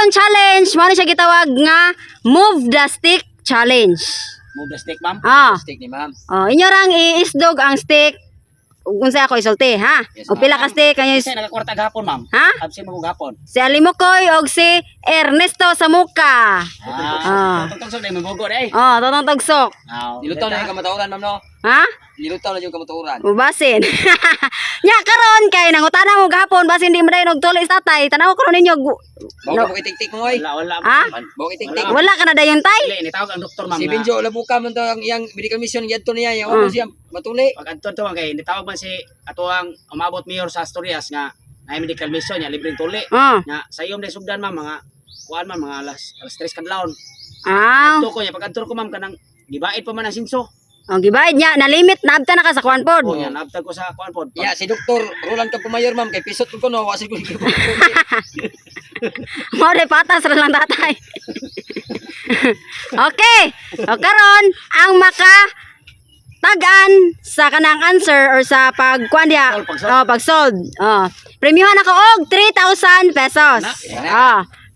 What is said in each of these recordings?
karong challenge mo siya gitawag nga move the stick challenge. Move the stick, ma'am. Stick ni ma'am. Inyo rang iisdog ang stick ug unsa ako isulti ha. Yes, O pila ka stick kanyo Kasi nagkakwarta gahapon, ma'am. ha? Absent mo gahapon. Si Alimukoy og si Ernesto Samuka. Tugtog na mo bugod eh. Totong tugsok. Nilutaw na yung kamatuoran ma'am no. Ha? Nilutaw na yung kamatuoran. Ubasin. Nya karon kay nangutana mo gahapon basin di mo dayon og tulis tatay. Tanaw ko ninyo. Bawa ka itik-tik mo oy. Wala. Ha? Bawa itik-tik. Wala ka na dayon tay? Dili, nitawag ang doktor, ma'am. Si Benjo labuka man to ang iyang medical mission yadto niya. Yung siya matuli. Pag adto to kay nitawag man si ato ang umabot mayor sa Asturias nga na medical mission niya libreng tuli. Nya sayom day sugdan, ma'am, mga kuan man mga alas 3 kadlawon. Adto ko niya pag adto ko, ma'am, kanang gibait pa man ang sinso. Gibayad niya na limit na abta na ka sa kuan pod. Nya nabtag ko sa kuan pod. Ya si Dr. Roland Capumayor ma'am kay pisot ko no wasin ko. Mo de patas ra lang tatay. Okay. O karon ang maka tagan sa kanang answer or sa pagkuan diha. Pag solve. Premiuhan ako og 3,000 pesos.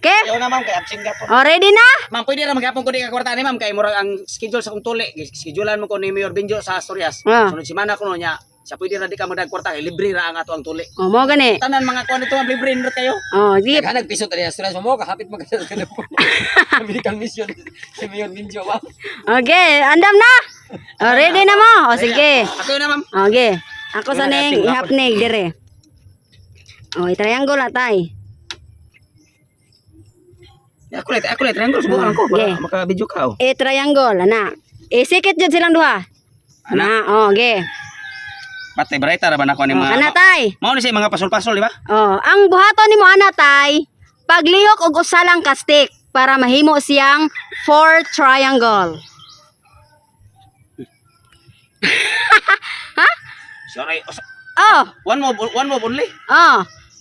Okay? Ayaw na, ma'am, kay absent gapon. Ready na? Ma'am, pwede na maghapon ko di ka kwarta ni, ma'am, kay murag ang schedule sa kong tuli. Schedulean mo ko ni Mayor Benjo sa Asturias. Sunod semana ko no nya. Sa pwede ra di ka magdag kwarta kay libre ra ang ato ang tuli. Mo gani. Tanan mga kuan ito, libre nindot kayo. Sige. Hanag pisot ani Asturias mo kahapit magkasal ka na po. Medical mission si Mayor Benjo ma'am. Okay, andam na. Ready na mo? Sige. Ako na, ma'am. Okay. Ako sa ning ihapnig dire. I-triangle atay. Ako let triangle subukan ko para maka-video ka. I-triangle ana. Sikit jud silang duha. Ana, okay. Patay brighter ba na ko ni mga. Ana tay. Mao ni sa mga pasol-pasol, di ba? Ang buhaton nimo ana tay, paglihok og usa lang ka stick para mahimo siyang 4 triangle. Sorry. One move only.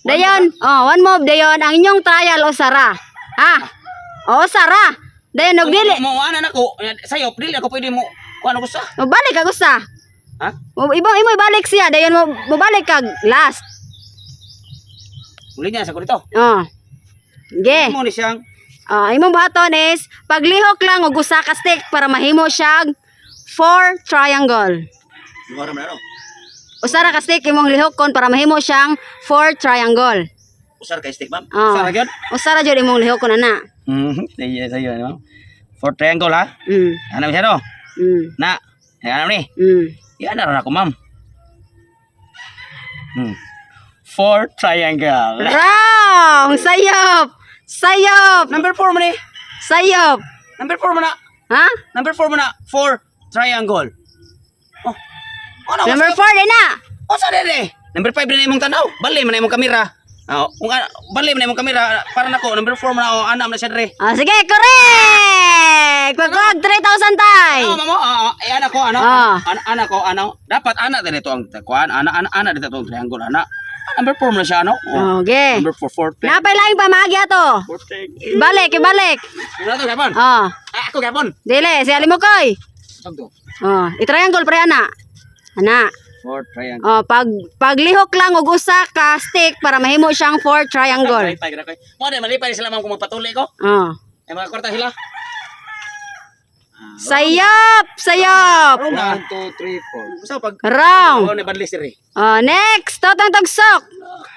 Dayon, one move dayon ang inyong trial o sara. Sara. Dayon og dili. Mo ana nako, sayo dili ako pwede mo kuan ko sa. Balik ka gusta. Ha? Imo ibalik siya dayon mo balik kag last. Uli niya sa ko dito. Ge. Mo ni siyang Imong buhaton is paglihok lang og usa ka stick para mahimo siyang 4 triangle. Lugar man ano. Usa ra ka stick imong lihokon para mahimo siyang 4 triangle. Usar kay stick, ma'am. Usar ra gyud. Usa ra jud imong lihokon ana. Sayo ano. For triangle ha. Ano siya no? Na. Ano ni? Yan na ako, ma'am. 4 triangle. Wrong! Sayop! Number 4 man eh. Sayop! Number 4 man na. Ha? Number 4 man na. 4 triangle. Number 4 din na. Sa dere. Number 5 din imong tanaw. Bali man imong kamera. Bali man imong kamera para nako. Number 4 man na ana man siya dere. Sige, correct! Pagkag 3,000 tay. Mamo. Ana ko. Dapat ana din ito ang kuan. Ana dito ang triangle ana. Number 4 man siya ano. Okay. Number 4. Napay lang pamagi ato. Ibalik. Wala to gapon. Ako gapon. Dili, si Alimukoy. Sagdo. I-triangle pre ana. Ana. 4 triangle. Paglihok lang og usa ka stick para mahimo siyang 4 triangle. Mo na malipay sila ma'am kung magpatuli ko. Ay mga kwarta sila. Sayop! 1 2 3 4. So pag Wrong. na badli siri. Next, totong tugsok.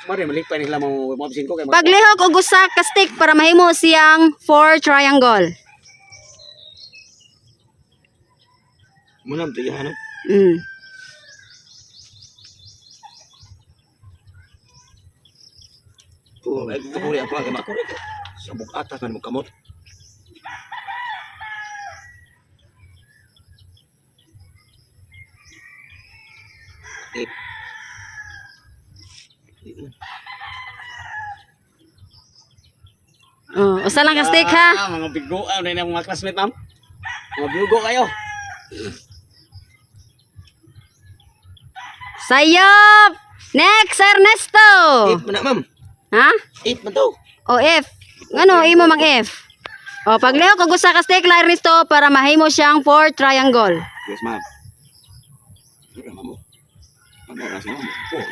Mo na malipay sila mo mabsin ko kay Paglihok og usa ka stick para mahimo siyang 4 triangle. mo na tiyahan. Ay, kapuri apa ka ba? Sabok ata kan mo kamot. Usa lang ka stick ha. Mga bigo na mga classmate, ma'am. Mga bigo kayo. Sayop! Next, Ernesto. 8 man na, ma'am. Ha? 8 man to. F. Ngano imo mang F? Paglihok og usa ka stick la Ernesto para mahimo siyang 4 triangle. Yes, ma'am. Ano mo? Ano na siya? Oh.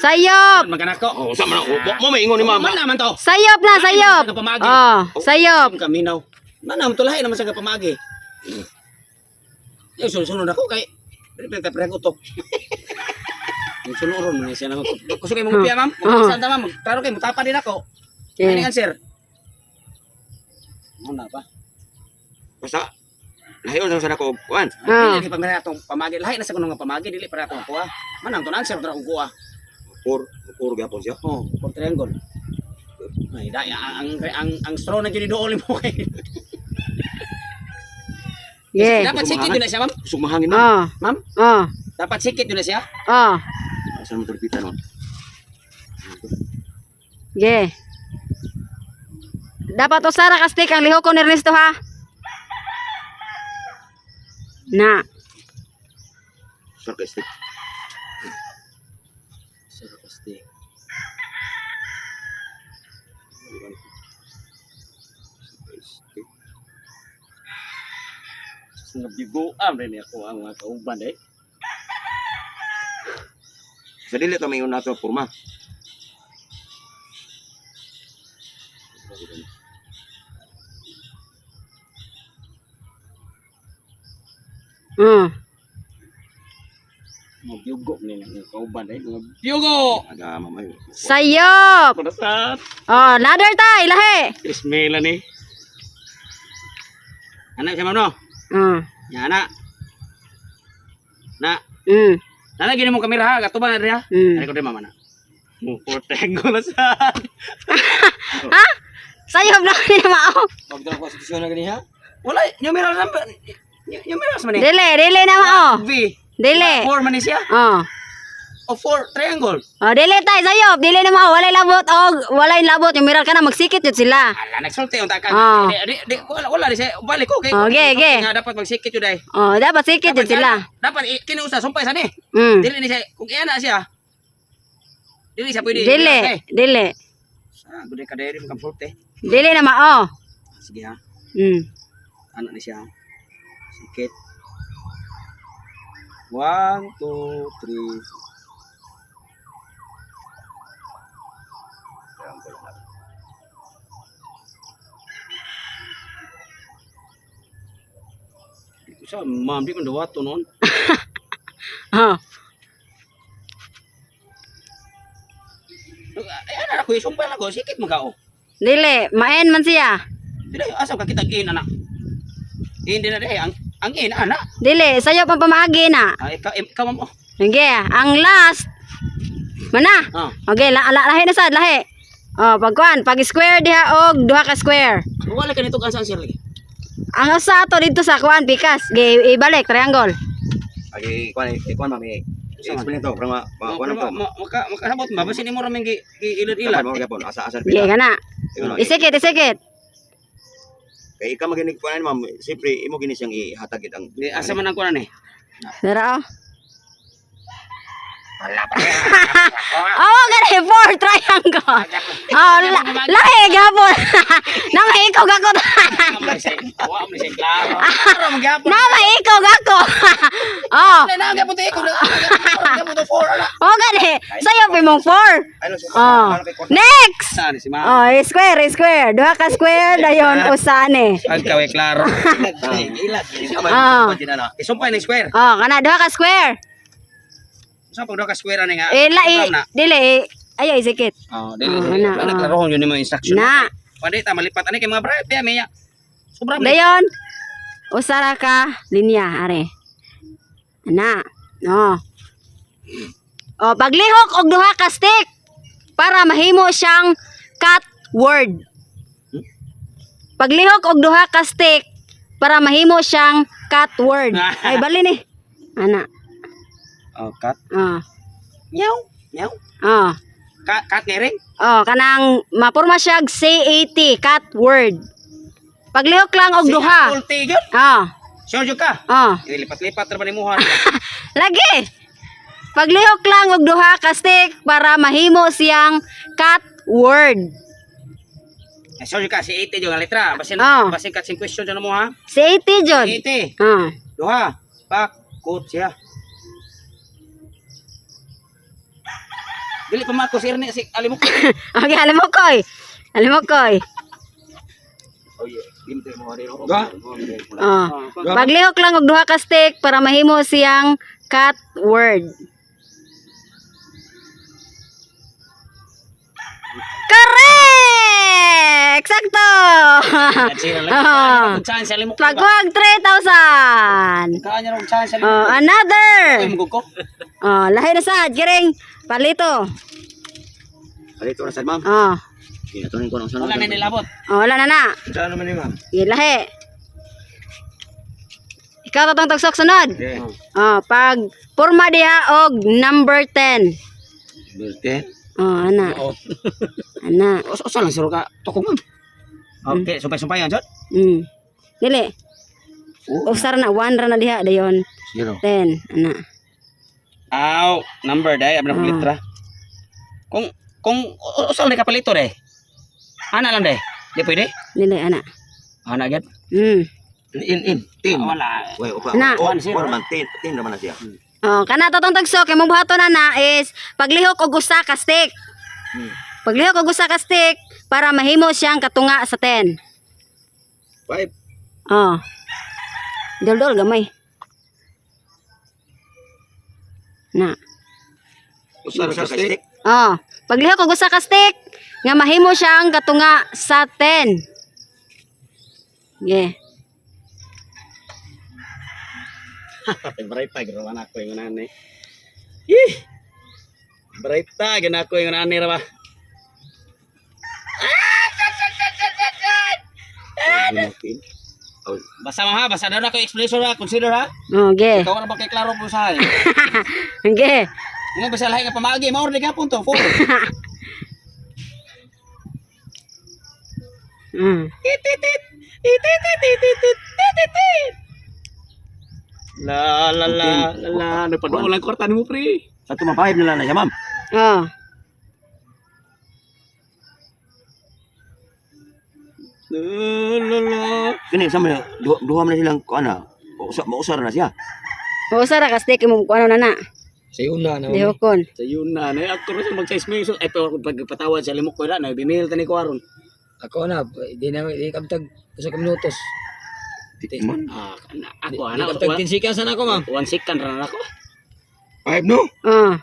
Sayop. Magkanako. Oh, sa man. Mo may ingon ni mama. Man naman to. Sayop na, sayop. Oh, sayop. Kaminaw. Man naman to lahi naman sa kapamagi. Yung sunod ako kay pre utok. Yung sunuron na siya nang gusto kay mga piya ma'am. Kung saan ta ma'am, klaro kay mutapa din ako. Ano answer? Muna pa. Basta lahi on sa nako kuan. Dili pa mera atong pamagi. Lahi na sa kuno nga pamagi dili para atong kuha. Man ang to answer dra ko kuha. Pur gapon siya. Oh, for triangle. Ay, dai ang straw na gyud dool mo kay. Yeah. Dapat sikit yun na siya, ma'am. Sumahangin na. Ma'am? Oh. Dapat sikit yun na siya. Oh. Asa mo terpitan no? Yeah. Dapat usara ka stick ang lihok ko ni Ernesto ha. Na. Sarcastic. Sarcastic. Nabigo rin ako ang mga kauban eh. Sa dili ta mayon nato porma. Mabiugo nila ang kauban eh. Mabiugo! Aga mamayo. Sayop. Kurasat! Oh, ladder tay, lahi. Ismaila ni. Anak siya ma'am no? Ya anak. Na. Nana gini mo kamera ha, katuban na rin ha. Ano ko rin mama na. Portengo na sa. Ha? Sayop na ni mao. Pag daw konstitusyon na gani ha. Wala, numeral number. Numeral man eh. Dili na mao. V. Dili. 4 man eh siya. Oh. O 4 triangle. Oh, dili tay, sayop. Dili na mao, walay labot walay labot. Yung miral ka na magsikit yun sila. Ala, nagsulti yung taka. Oh. Wala di siya. Balik ko. Okay. Nga dapat magsikit yun dahil. Oh, dapat sikit yun sila. Dapat kinuusa, sumpay sa ni. Dili ni siya. Kung iyan na siya. Dili siya pwede. Dili. Ah, gudai ka dahil mo kamsulti. Dili na mao. Sige ha. Ano ni siya. Sikit. 1, 2, 3. Sa ma'am di man dawato noon. Oh. Ayan na ko isumpay lang ko sikit magao. Dili, maen man siya. Dili asa ka kita in anak. Hindi na dai ang in anak. Dili, sayop ang pamagi na. Ay ikaw mo. Okay, ang last. Mana? Okay, lahi na sad, lahi. Oh, pagkuan, pag square diha og duha ka square. Wala ka nito kan saan sir lagi. Ang usa ato dito sa kuan pikas, ibalik triangle. Agi kuan mami. Explain to para kuan to. Makasabot ba basin mo raming Ilad-ilad. ilad-ilad. Mo gyapon asa Okay, kana. Isikit. Kay ika maginig kuan ma'am, siyempre imo gini siyang ihatag ang Asa man ang kuan ni? Dara. Oh, gani 4 triangle. Oh, lahi gapon. Nang ikaw gako. Wa mo ni klaro. Klaro mo gyapon. Nama ikaw gako. Oh. Na gyapon te ikaw. Gyapon to 4 Oh, gani. Sayo pa mong 4. Ano siya? Oh. Next. Saan si ma? Oh, square. Duha ka square dayon usane. Ang kawe klaro. Ilad. Ah. Isumpay ni square. Oh, kana duha ka square. Sa pag ka square ni nga. Dili. Ayo isikit. Oh, dili. Naklaro yun ni mga instruction. Na. Pwede ta malipat ani kay mga brad piya miya. Sobra. Dayon. Usara ka linya are. Na. No. Oh, paglihok og duha ka stick para mahimo siyang cut word. Paglihok og duha ka stick para mahimo siyang cut word. Ay bali ni. Ana. Oh, cut. Meow. Meow. Cut ni ring. Oh, kanang mapurma siya C80 cut word. Paglihok lang og duha. Full tigil. Sure jud ka. Lipat-lipat ra ba ni mo Lagi. Paglihok lang og duha ka stick para mahimo siyang cut word. Sure jud ka si 80 jud nga letra. Basin cut sing question jud mo ha. C80 jud. 80. Duha. Pak kut siya. Dili pa Marcos Irne si alimok. Okay, Alimokoy. Alimokoy. Oh yeah. Dito mo rin ako. Ga? Oh. Paglihok lang og duha ka stick para mahimo siyang cut word. Correct! Sakto! Oh. Chance sa alimok. Pagwag 3,000. Kanya rong chance sa Oh, alimok. Ay another. mo ko. Oh, lahi na sad, kiring palito. Alito na sad ma'am. Oh. Okay, atunin ko ng Wala na nilabot. Oh, wala na na. Saan naman ni ma'am? Ilahi. Ikaw tatong tagsok sunod. Okay. Oh, pag porma diha og number 10. Birte. Oh, ana. Oo. Ana. Usa lang siro ka tukong ma'am. Okay, sumpay-sumpayan jud. Dili. Usar na 1 ra na diha dayon. 0. 10. Ana. Aw, number day abna letra. Kung usa lang kapalito de. Ana lang de. Di pwede. Dili ana. Ana gyud. In. Team. Wala. Wait, upa. Na. Oh, man, team naman na siya. Oh, kana tatong tagsok kay mong buhaton na is paglihok og usa ka stick. Paglihok og usa ka stick para mahimo siyang katunga sa 10. 5. Oh. Dol-dol gamay. Na. Usa ra ka stick. Oh, paglihok og usa ka stick nga mahimo siyang katunga sa 10. Yeah. Bright tag raw anak ko yung nani. Ih. Bright tag na ko yung nani ra ba. Basta mo ha, basta daw na ko explanation ha, consider ha. Okay. Ikaw na ba kay klaro po sa hay. Okay. Nga basta lahi ka pamagi, mao rin ka punto. 4. La la la la napadulan kwarta mo pre. Sa tumapahib na lang na siya, ma'am. Oh. La la. Kini sama duha man na silang kuana. Mausar na siya. Usa ra ka stick mo kuno na na. Sa una na. Dihokon. Sa yun na, ako rin mag-size mo ay pero pagpatawad sa limok ko na, nag-binil tani ko aron. Ako na, di kamtag usa ka minutos. Tikman. Ako Di kamtag 10 seconds na ako ma'am. 1 second ra ako. 5 no? Oh.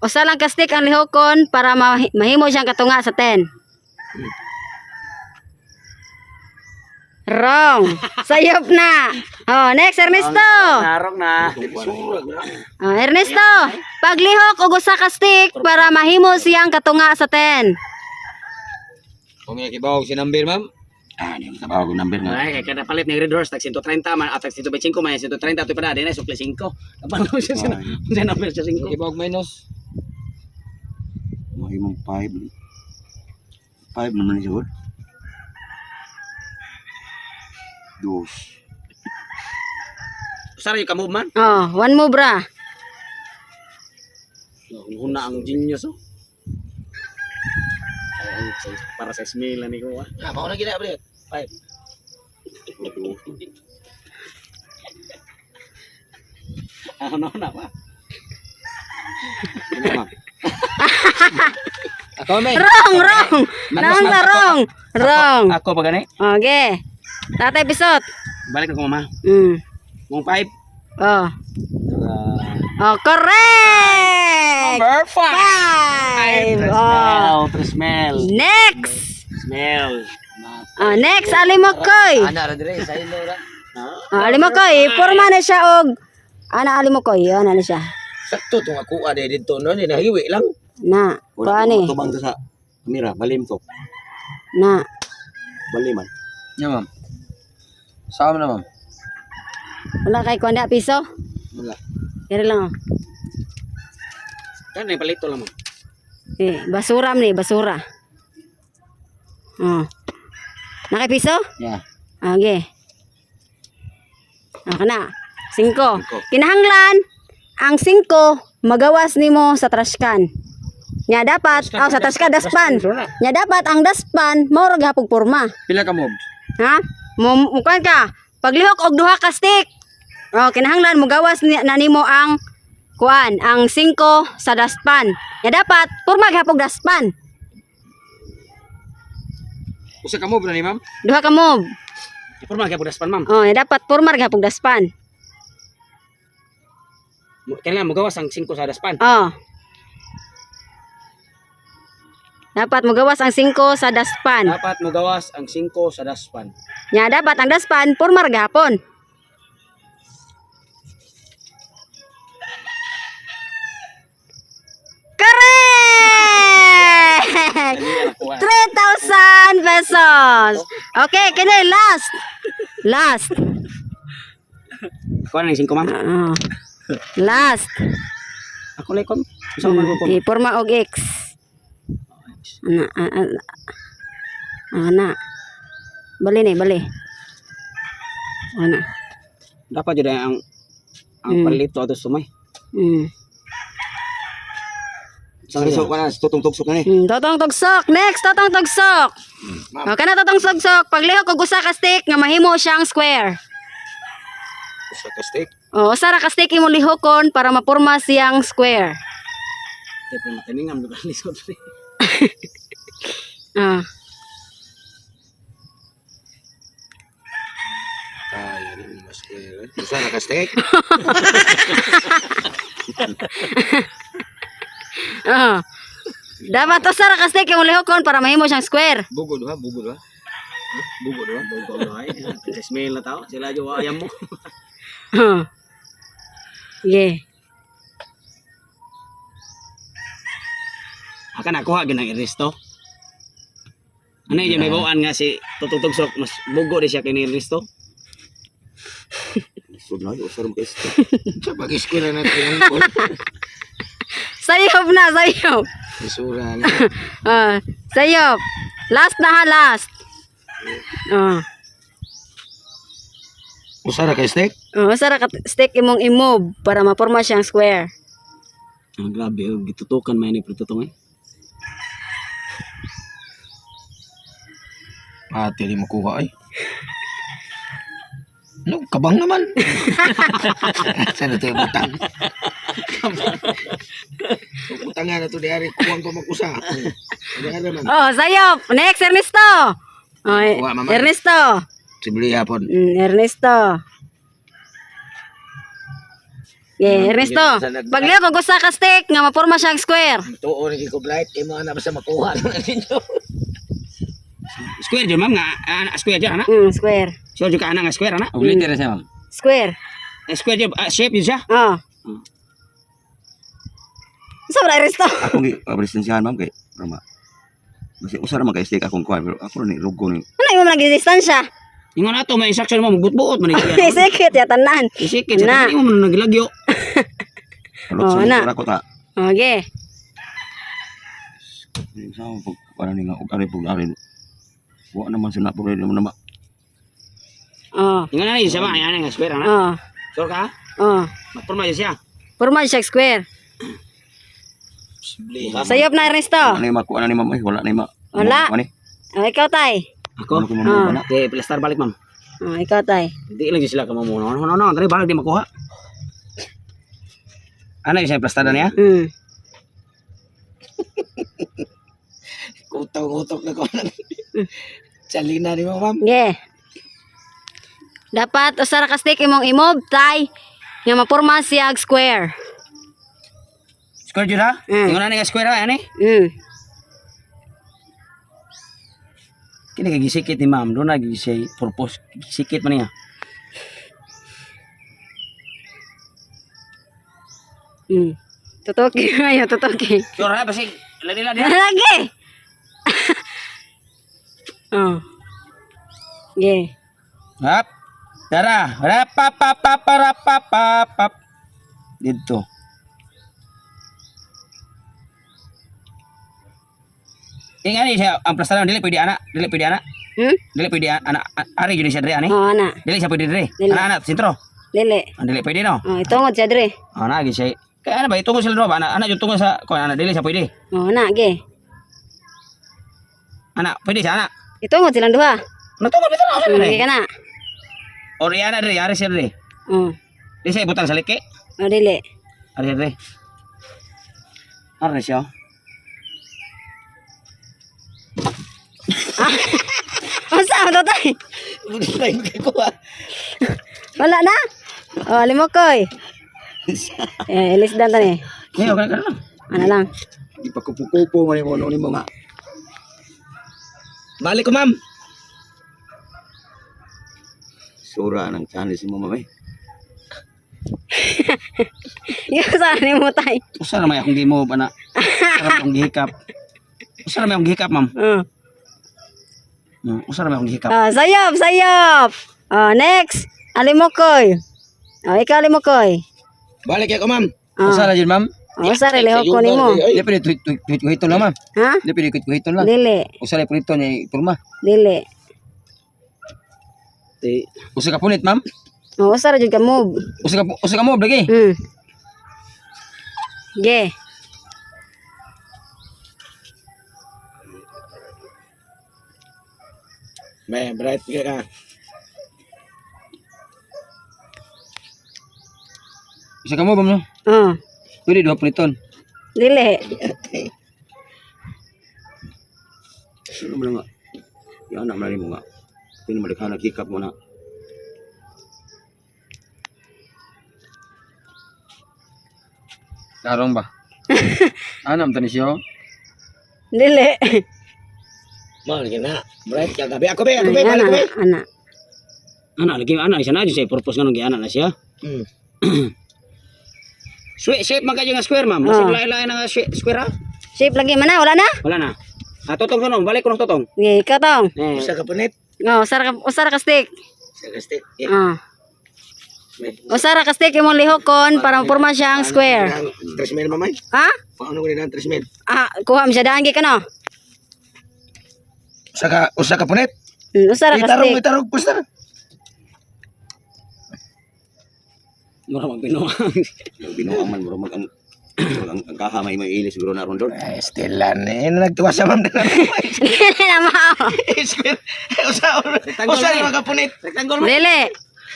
Usa lang ka stick ang lihokon para mahimo siyang katunga sa 10. Wrong. Sayop na. Oh, next Ernesto. Narong na. Oh, Ernesto, paglihok og usa ka stick para mahimo siyang katunga sa 10. Kung may kibaw si number ma'am. Di mo tabaw kong number nga. Ay, kada palit ng red horse tag 130 man at tag 125 man 130 to pa na sukli 5. Kapag siya sa number sa 5. Kibaw minus. Mahimong 5. 5 naman siya, good. 2. Sara yung kamove man. Oh, one move ra. Huna ang genius oh. Para sa smell ni ko. Ah, mao na gina bre. 5. Ano na ba? Ako may. Wrong. Nang sa wrong. Ako ba gani? Okay. Tatay pisot. Balik ako mama. Mong 5. Oh. Oh, correct. Number 5. Oh. Smell. Next. Smell. Oh, next Alimokoy. Ana ra dire sa ilo ra. Oh, Alimokoy, porma na siya og Alimokoy, ano na siya. Sakto tong ako ade dito no ni nahiwi lang. Na, kuani. Tubang to sa kamera, balim to. Na. Baliman. Ya ma'am. Sama na ma'am. Wala kay kuani piso? Wala. Kaya lang oh. Kan yung palito lang mo. Basura man ni, basura. Oh. Nakay piso? Yeah. Okay. Ako na. 5. Kinahanglan ang 5 magawas nimo sa trash can. Nya dapat sa trash can daspan. Nya dapat ang daspan mao ra gapog porma. Pila ka moves? Ha? Mukan ka. Paglihok og duha ka stick. Oh, kinahanglan mo gawas na nimo ang kuan ang 5 sa daspan. Ya dapat porma gihapon daspan. Usa ka mo ba ni ma'am? Duha ka mob. Porma kaya pudaspan ma'am. Oh, ya dapat porma gihapon daspan. Kailangan magawas ang 5 sa daspan. Oh. Dapat magawas ang 5 sa daspan. Dapat magawas ang 5 sa daspan. Ya dapat ang daspan porma gihapon. Correct! 3,000 pesos. Okay, kini last. Last. Kuha na yung 5 ma'am. Last. Ako lang kon. Gusto mo ko. Iporma og X. Ana. Bali ni, bali. Ana. Dapat jud ang palito ato sumay. Isok ka na, tutong tugsok na ni. Totong tugsok. Next, totong tugsok. O, kana totong tugsok. Paglihok og usa ka stick nga mahimo siyang square. Usa ka steak. O, usa ra ka stick imong lihokon para mapurma siyang square. Dapat matiningam dugan lisod. Ah. Ay, ano yung mas kaya. Usa na ka steak. Ah. Dapat usa ra ka stick imong lihokon para mahimo siyang square. Bugod ha, bugod ha. Bugod ha. Bugod ay. Smell na tao. Sila jo ayam mo. Yeah. Aka nakuha gyud ang Ernesto. Ano yung may bawaan nga si tututugsok mas bugo di siya kini Ernesto. Sud na, usa ron ka steak. Sa pag-eskwela na tayo ko. Sayop na, sayop. Isura na. Sayop. Last na ha, last. Usa ra ka steak. Usa ra ka stick imong i-move para maporma siyang square. Ang grabe, gitutukan man ni tututong eh. Ate, di mo kuha ay. Ano, kabang naman. Sana ito yung butang. Butangan na ito di ari, kuwang pa mag-usa. Ano naman? Oh, sayop. Next, Ernesto. Oh, Kuha, mama. Ernesto. Sibili hapon. Ernesto. Yeah, Ernesto. Paglihok og usa ka stick nga maporma siyang square. Tuon ni ko blight kay mo na basta makuha na ninyo. Square jud ma'am nga square jud ana. Square. So jud ka ana nga square ana. Ulit ra siya ma'am. Square. Square jud shape jud siya. Oh. Sobra Ernesto. Ako gi presensyahan ma'am kay rama. Kasi usa ra man kay steak akong kuha pero ako ni rugo ni. Ano yung mga distansya? Ingon ato may instruction mo magbuot man ni. Sikit ya tanan. Isikit Na. sa mo man naglagyo. Oh, na. Ako ta. Okay. Sa pag para ni nga og ari pug ari. Wa naman sina pug ari naman. Oh. Ingon na siya ba ana nga square ana. Oh. So ka? Oh. Magporma jud siya. Porma siya square. Sayop na Ernesto. Ano yung makuha na ni ma'am? Ay, wala na yung Wala. Ano ni? Oh, ikaw tay. Ako. Ano ko ma'am? Wala. Okay, plastar balik ma'am. Oh, ikaw tay. Di lang sila ka mo. No, dali balik di makuha. Ano yung siya plastar na niya? Kutok-kutok na ko. Salina ni mo ma'am. Yeah. Dapat usa ra ka stick imong i-move tay nga maporma siya og square. Square jud ha? Ingon na nga square ha ani. Kini kay gisikit ni ma'am, do na gisay purpose sikit man niya. Tutuki ayo tutuki. Sure ha basi ladi-ladi. Lagi. Oh. Yeah. Hap. Tara, rapapapapapapap. Dito. Ingani siya ang plastaran dili pwede ana, dili pwede ana. Dili pwede ana, ari jud siya dre ani. Oh, ana. Dili siya pwede dre. Dili. Ana sentro. Dili. Dili pwede no. Oh, itungod siya dire. Ana gi siya. Kaya ano ba itungod sila do ba ana jud tungod sa ko ana dili siya pwede. Oh, ana ge. Ana pwede siya ana. Itungod silang duha. Natungod bitaw na Sige siya. ka na. Or ana dre, ari siya dre. Oh. Di siya butang sa liki. Oh, dili. Are. Are siya. Asa mo to tay? Lain kay ko. Wala na? Oh, limokoy. Ilis dan tani. Ngayon ka lang. Ano lang? Di pa kupo-kupo mo ni mo nga. Balik ko, ma'am. Sura ng channel mo mamay. Yung saan ni mo tay? Usa na may akong gimo ba na. Sarap akong gihikap. Usa na may akong gihikap, ma'am. Usa na may akong gihikap. Oh, sayop, sayop. Oh, next. Alimokoy. Oh, ikaw alimokoy. Balik ko, ma'am. Oh, Usa na jud ma'am. sa relihok ko nimo. Di pwede tweet ko hiton lang ma'am. Ha? Di pwede tweet ko hiton lang. Dili, Usa na prito niya turma. dili. Usa ka punit ma'am. Oh, usa ra jud ka move. Usa ka mo lagi. Ge. May bright ka. Usa ka mo bam no. Oh, Pwede duha puniton. dili. Ano mo lang nga. Yan na mo nga. Pwede malikha hikap mo na. Tarong ba? Anam tani siya. Dili. Mo lagi na. Bright ka gabi. Ako be, Ay, ana. Ana lagi ana isa na jud say purpose nga ana na siya. Shape man kay nga square, ma'am. Masig lain-lain nga square ha. Shape lagi man na, wala na? Wala na. Totong sunong, balik ko ng totong. Ge, ikaw tong. Usa ka punit. Oh, usa ra ka stick. Usa ka stick. Oh. Usa ra ka stick imong lihokon para mapurma siyang square. 3,000 mamay. Ha? Paano ko nila 3,000? Ah, kuha mo siya daan gi kano. Usa ka punit. Usa ra ka stick. Itarong puster. Mura magbinuang. Binuang man bro mag ang kahamay may ilis siguro na ron doon. Estilan eh. Nagtuwa sa ma'am. Dili na mao. Usa ni magapunit. Rectangle mo. Dili.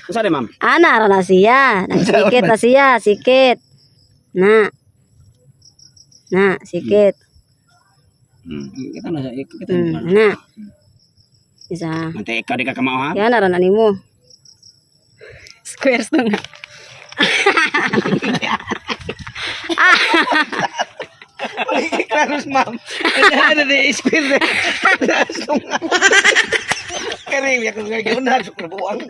Usa ni ma'am. Ana ra na siya. Nagsikit na siya, sikit. Na. Na, sikit. Kita na siya. Kita Na. Isa. Mantay ikaw di ka kamao ha. Yan na ra na nimo. Squares to nga. Klaros ma'am. Ano na square. Karing ya kung gagawin na buang.